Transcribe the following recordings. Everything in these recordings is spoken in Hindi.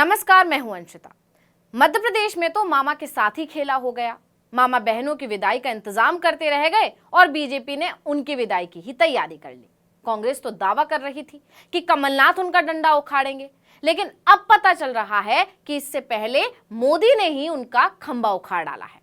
नमस्कार, मैं हूं अंशिता। मध्य प्रदेश में तो मामा के साथ ही खेला हो गया। मामा बहनों की विदाई का इंतजाम करते रह गए और बीजेपी ने उनकी विदाई की ही तैयारी कर ली। कांग्रेस तो दावा कर रही थी कि कमलनाथ उनका डंडा उखाड़ेंगे, लेकिन अब पता चल रहा है कि इससे पहले मोदी ने ही उनका खंबा उखाड़ डाला है।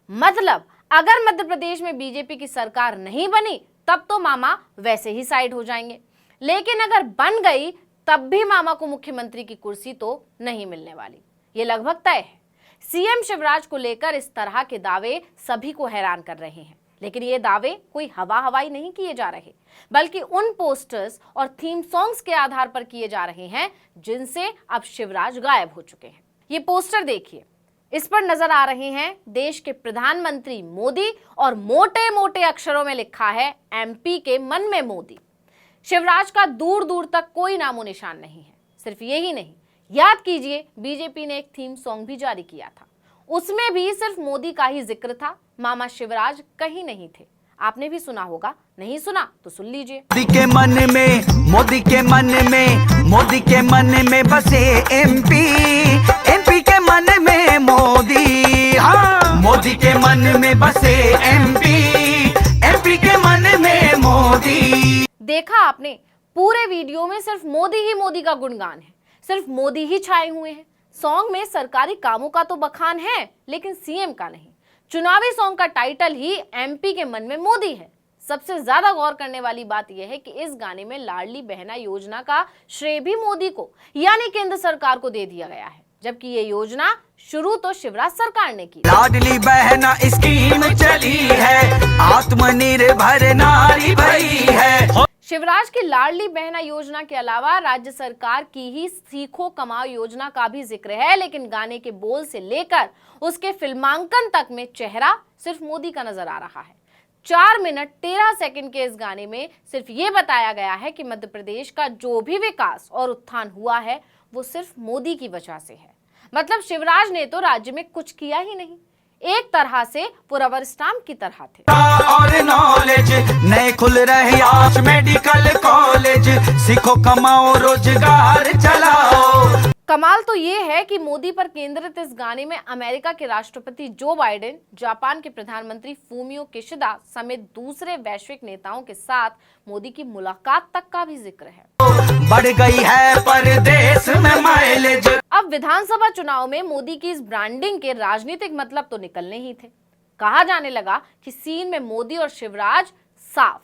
मतलब अगर मध्य प्रदेश में बीजेपी की सरकार नहीं बनी तब तो मामा वैसे ही साइड हो जाएंगे, लेकिन अगर बन गई तब भी मामा को मुख्यमंत्री की कुर्सी तो नहीं मिलने वाली, ये लगभग तय है। सीएम शिवराज को लेकर इस तरह के दावे सभी को हैरान कर रहे हैं, लेकिन ये दावे कोई हवाई नहीं किए जा रहे, बल्कि उन पोस्टर्स और थीम सॉन्ग्स के आधार पर किए जा रहे हैं जिनसे अब शिवराज गायब हो चुके हैं। ये पोस्टर देखिए, इस पर नजर आ रहे हैं देश के प्रधानमंत्री मोदी और मोटे मोटे अक्षरों में लिखा है एमपी के मन में मोदी। शिवराज का दूर दूर तक कोई नामो निशान नहीं है। सिर्फ यही नहीं, याद कीजिए बीजेपी ने एक थीम सॉन्ग भी जारी किया था, उसमें भी सिर्फ मोदी का ही जिक्र था, मामा शिवराज कहीं नहीं थे। आपने भी सुना होगा, नहीं सुना तो सुन लीजिए। मोदी के मन में, मोदी के मन में, मोदी के मन में बसे एमपी, एमपी के मन में मोदी, हाँ मोदी के मन में बसे एमपी, एमपी के मन में मोदी। देखा आपने, पूरे वीडियो में सिर्फ मोदी का गुणगान है, सिर्फ मोदी ही छाए हुए हैं। सॉन्ग में सरकारी कामों का तो बखान है, लेकिन सीएम का नहीं। चुनावी सॉन्ग का टाइटल ही एमपी के मन में मोदी है। सबसे ज्यादा गौर करने वाली बात यह है कि इस गाने में लाडली बहना योजना का श्रेय भी मोदी को यानी केंद्र सरकार को दे दिया गया है, जबकि ये योजना शुरू तो शिवराज सरकार ने की। लाडली बहना स्कीम चली है, आत्मनिर्भर नारी भई है। शिवराज की लाडली बहना योजना के अलावा राज्य सरकार की ही सीखो कमाओ योजना का भी जिक्र है, लेकिन गाने के बोल से लेकर उसके फिल्मांकन तक में चेहरा सिर्फ मोदी का नजर आ रहा है। 4 मिनट 13 सेकंड के इस गाने में सिर्फ ये बताया गया है कि मध्य प्रदेश का जो भी विकास और उत्थान हुआ है वो सिर्फ मोदी की वजह से है। मतलब शिवराज ने तो राज्य में कुछ किया ही नहीं, एक तरह से वो रबर स्टाम्प की तरह थे। और नॉलेज नए खुल रहे आज मेडिकल कॉलेज, सीखो कमाओ रोजगार चलाओ। कमाल तो ये है कि मोदी पर केंद्रित इस गाने में अमेरिका के राष्ट्रपति जो बाइडेन, जापान के प्रधानमंत्री फूमियो किशिदा समेत दूसरे वैश्विक नेताओं के साथ मोदी की मुलाकात तक का भी जिक्र है। बढ़ गई है परदेश में माइलेज। अब विधानसभा चुनाव में मोदी की इस ब्रांडिंग के राजनीतिक मतलब तो निकलने ही थे। कहा जाने लगा कि सीन में मोदी और शिवराज साफ।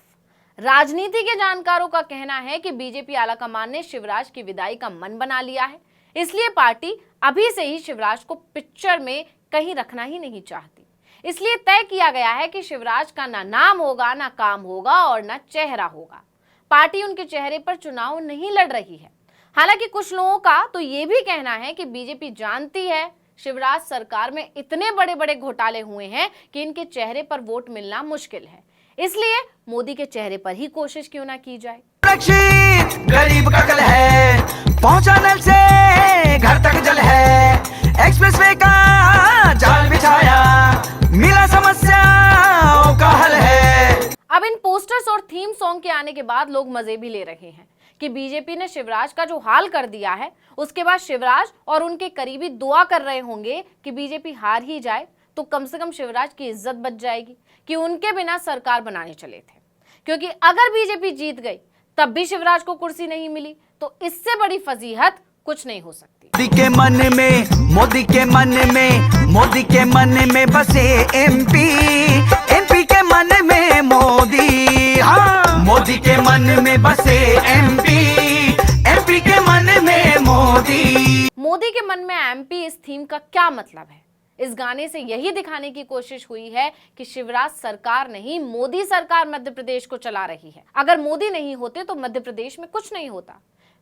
राजनीति के जानकारों का कहना है कि बीजेपी आलाकमान ने शिवराज की विदाई का मन बना लिया है, इसलिए पार्टी अभी से ही शिवराज को पिक्चर में कहीं रखना ही नहीं चाहती। इसलिए तय किया गया है कि शिवराज का ना नाम होगा, ना काम होगा और ना चेहरा होगा। पार्टी उनके चेहरे पर चुनाव नहीं लड़ रही है। हालांकि कुछ लोगों का तो ये भी कहना है कि बीजेपी जानती है शिवराज सरकार में इतने बड़े बड़े घोटाले हुए हैं कि इनके चेहरे पर वोट मिलना मुश्किल है, इसलिए मोदी के चेहरे पर ही कोशिश क्यों ना की जाए। गरीब का कल है, पहुंचा नल से घर तक जल है, एक्सप्रेसवे का जाल बिछाया, मिला समस्याओं का हल है। अब इन पोस्टर्स और थीम सॉन्ग के आने के बाद लोग मजे भी ले रहे हैं कि बीजेपी ने शिवराज का जो हाल कर दिया है, उसके बाद शिवराज और उनके करीबी दुआ कर रहे होंगे कि बीजेपी हार ही जाए तो कम से कम शिवराज की इज्जत बच जाएगी कि उनके बिना सरकार बनाने चले थे। क्योंकि अगर बीजेपी जीत गई तब भी शिवराज को कुर्सी नहीं मिली तो इससे बड़ी फजीहत कुछ नहीं हो सकती। मोदी के मन में, मोदी के मन में, मोदी के मन में बसे एमपी, एमपी के मन में मोदी, हाँ मोदी के मन में बसे एमपी, एमपी के मन में मोदी। मोदी के मन में एमपी इस थीम का क्या मतलब है? इस गाने से यही दिखाने की कोशिश हुई है कि शिवराज सरकार नहीं, मोदी सरकार मध्य प्रदेश को चला रही है। अगर मोदी नहीं होते तो मध्य प्रदेश में कुछ नहीं होता।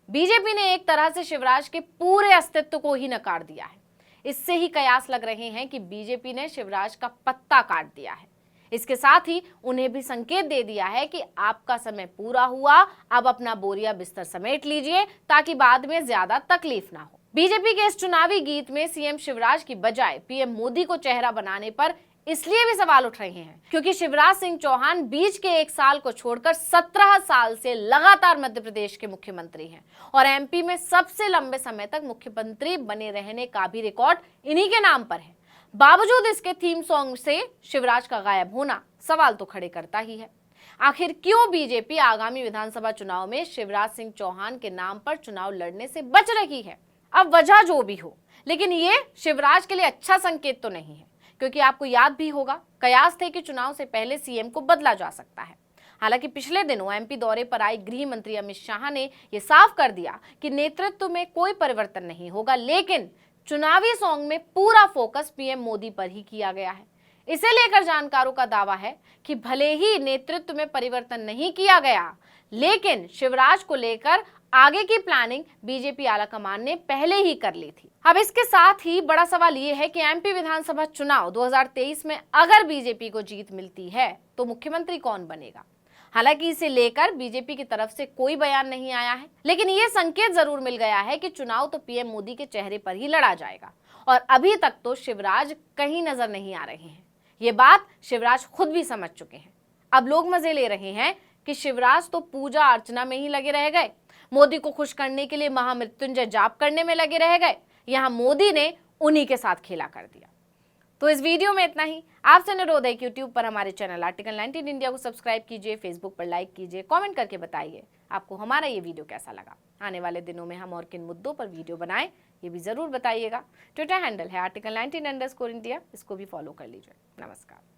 बीजेपी ने एक तरह से शिवराज के पूरे अस्तित्व को ही नकार दिया है। इससे ही कयास लग रहे हैं कि बीजेपी ने शिवराज का पत्ता काट दिया है। इसके साथ ही उन्हें भी संकेत दे दिया है कि आपका समय पूरा हुआ, अब अपना बोरिया बिस्तर समेट लीजिए ताकि बाद में ज्यादा तकलीफ ना हो। बीजेपी के इस चुनावी गीत में सीएम शिवराज की बजाय पीएम मोदी को चेहरा बनाने पर इसलिए भी सवाल उठ रहे हैं क्योंकि शिवराज सिंह चौहान बीच के एक साल को छोड़कर 17 साल से लगातार मध्य प्रदेश के मुख्यमंत्री हैं और एमपी में सबसे लंबे समय तक मुख्यमंत्री बने रहने का भी रिकॉर्ड इन्हीं के नाम पर है। बावजूद इसके थीम सॉन्ग से शिवराज का गायब होना सवाल तो खड़े करता ही है। आखिर क्यों बीजेपी आगामी विधानसभा चुनाव में शिवराज सिंह चौहान के नाम पर चुनाव लड़ने से बच रही है? अब वजह जो भी हो, लेकिन ये शिवराज के लिए अच्छा संकेत तो नहीं है, क्योंकि आपको याद भी होगा कयास थे कि चुनाव से पहले सीएम को बदला जा सकता है। हालांकि पिछले दिनों एमपी दौरे पर आए गृह मंत्री अमित शाह ने यह साफ कर दिया कि नेतृत्व में कोई परिवर्तन नहीं होगा, लेकिन चुनावी सॉन्ग में पूरा फोकस पीएम मोदी पर ही किया गया है। इसे लेकर जानकारों का दावा है कि भले ही नेतृत्व में परिवर्तन नहीं किया गया, लेकिन शिवराज को लेकर आगे की प्लानिंग बीजेपी आलाकमान ने पहले ही कर ली थी। अब इसके साथ ही बड़ा सवाल ये है कि एमपी विधानसभा चुनाव 2023 में अगर बीजेपी को जीत मिलती है तो मुख्यमंत्री कौन बनेगा? हालांकि इसे लेकर बीजेपी की तरफ से कोई बयान नहीं आया है, लेकिन ये संकेत जरूर मिल गया है कि चुनाव तो पीएम मोदी के चेहरे पर ही लड़ा जाएगा और अभी तक तो शिवराज कहीं नजर नहीं आ रहे हैं। ये बात शिवराज खुद भी समझ चुके हैं। अब लोग मजे ले रहे हैं कि शिवराज तो पूजा अर्चना में ही लगे रह गए, मोदी को खुश करने के लिए महामृत्युंजय जाप करने में लगे रह गए। यहां मोदी ने उन्हीं के साथ खेला कर दिया। तो इस वीडियो में इतना ही। आपसे अनुरोध है कि यूट्यूब पर हमारे चैनल आर्टिकल 19 इंडिया को सब्सक्राइब कीजिए, फेसबुक पर लाइक कीजिए, कमेंट करके बताइए आपको हमारा ये वीडियो कैसा लगा। आने वाले दिनों में हम और किन मुद्दों पर वीडियो बनाएं ये भी जरूर बताइएगा। ट्विटर हैंडल है आर्टिकल 19_इंडिया, इसको भी फॉलो कर लीजिए। नमस्कार।